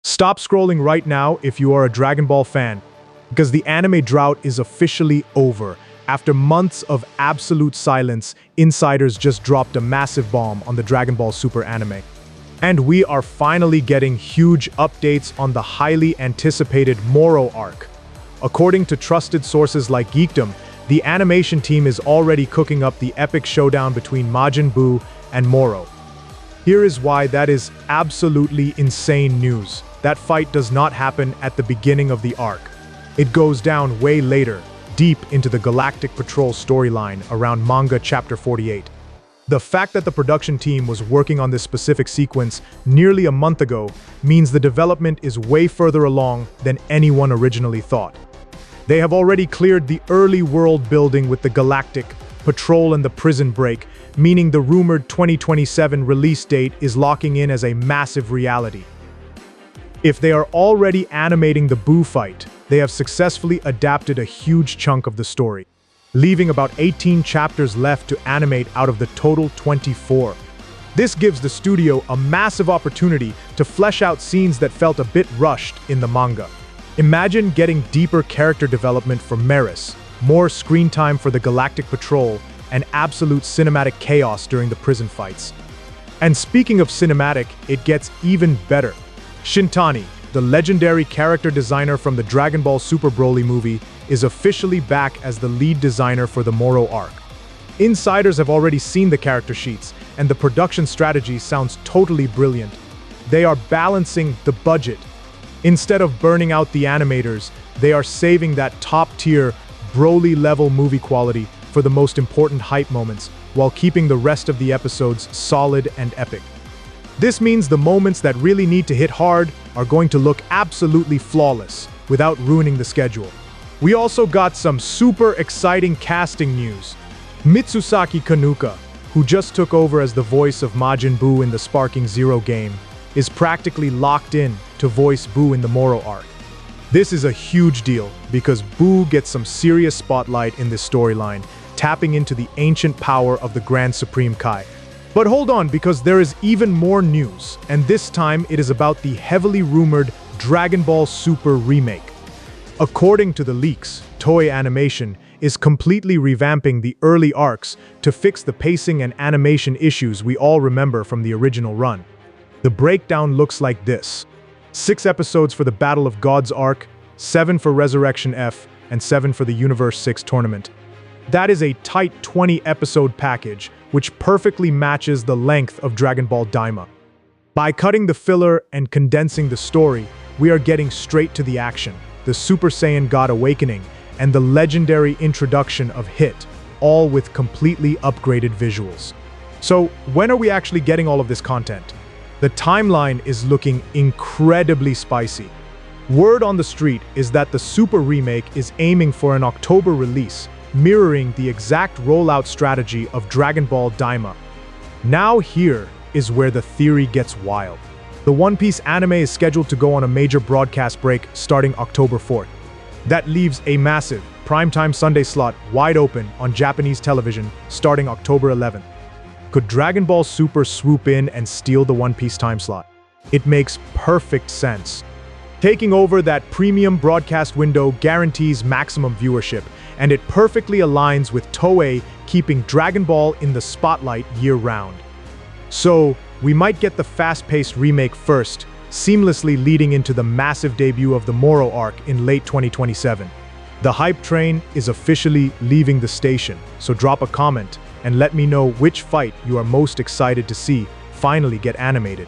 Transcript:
Stop scrolling right now if you are a Dragon Ball fan, because the anime drought is officially over. After months of absolute silence, insiders just dropped a massive bomb on the Dragon Ball Super anime. And we are finally getting huge updates on the highly anticipated Moro Arc. According to trusted sources like Geekdom, the animation team is already cooking up the epic showdown between Majin Buu and Moro. Here is why that is absolutely insane news. That fight does not happen at the beginning of the arc. It goes down way later, deep into the Galactic Patrol storyline around manga chapter 48. The fact that the production team was working on this specific sequence nearly a month ago means the development is way further along than anyone originally thought. They have already cleared the early world building with the Galactic Patrol and the prison break, meaning the rumored 2027 release date is locking in as a massive reality. If they are already animating the Buu fight, they have successfully adapted a huge chunk of the story, leaving about 18 chapters left to animate out of the total 24. This gives the studio a massive opportunity to flesh out scenes that felt a bit rushed in the manga. Imagine getting deeper character development for Maris, more screen time for the Galactic Patrol, and absolute cinematic chaos during the prison fights. And speaking of cinematic, it gets even better. Shintani, the legendary character designer from the Dragon Ball Super Broly movie, is officially back as the lead designer for the Moro Arc. Insiders have already seen the character sheets, and the production strategy sounds totally brilliant. They are balancing the budget. Instead of burning out the animators, they are saving that top-tier, Broly-level movie quality for the most important hype moments, while keeping the rest of the episodes solid and epic. This means the moments that really need to hit hard are going to look absolutely flawless, without ruining the schedule. We also got some super exciting casting news. Mitsusaki Kanuka, who just took over as the voice of Majin Buu in the Sparking Zero game, is practically locked in to voice Buu in the Moro Arc. This is a huge deal, because Buu gets some serious spotlight in this storyline, tapping into the ancient power of the Grand Supreme Kai. But hold on, because there is even more news, and this time it is about the heavily rumored Dragon Ball Super Remake. According to the leaks, Toei Animation is completely revamping the early arcs to fix the pacing and animation issues we all remember from the original run. The breakdown looks like this: 6 episodes for the Battle of Gods arc, 7 for Resurrection F, and 7 for the Universe 6 tournament. That is a tight 20-episode package, which perfectly matches the length of Dragon Ball Daima. By cutting the filler and condensing the story, we are getting straight to the action, the Super Saiyan God Awakening, and the legendary introduction of Hit, all with completely upgraded visuals. So, when are we actually getting all of this content? The timeline is looking incredibly spicy. Word on the street is that the Super Remake is aiming for an October release, mirroring the exact rollout strategy of Dragon Ball Daima. Now here is where the theory gets wild. The One Piece anime is scheduled to go on a major broadcast break starting October 4th. That leaves a massive, primetime Sunday slot wide open on Japanese television starting October 11th. Could Dragon Ball Super swoop in and steal the One Piece time slot? It makes perfect sense. Taking over that premium broadcast window guarantees maximum viewership, and it perfectly aligns with Toei keeping Dragon Ball in the spotlight year-round. So, we might get the fast-paced remake first, seamlessly leading into the massive debut of the Moro Arc in late 2027. The hype train is officially leaving the station, so drop a comment and let me know which fight you are most excited to see finally get animated.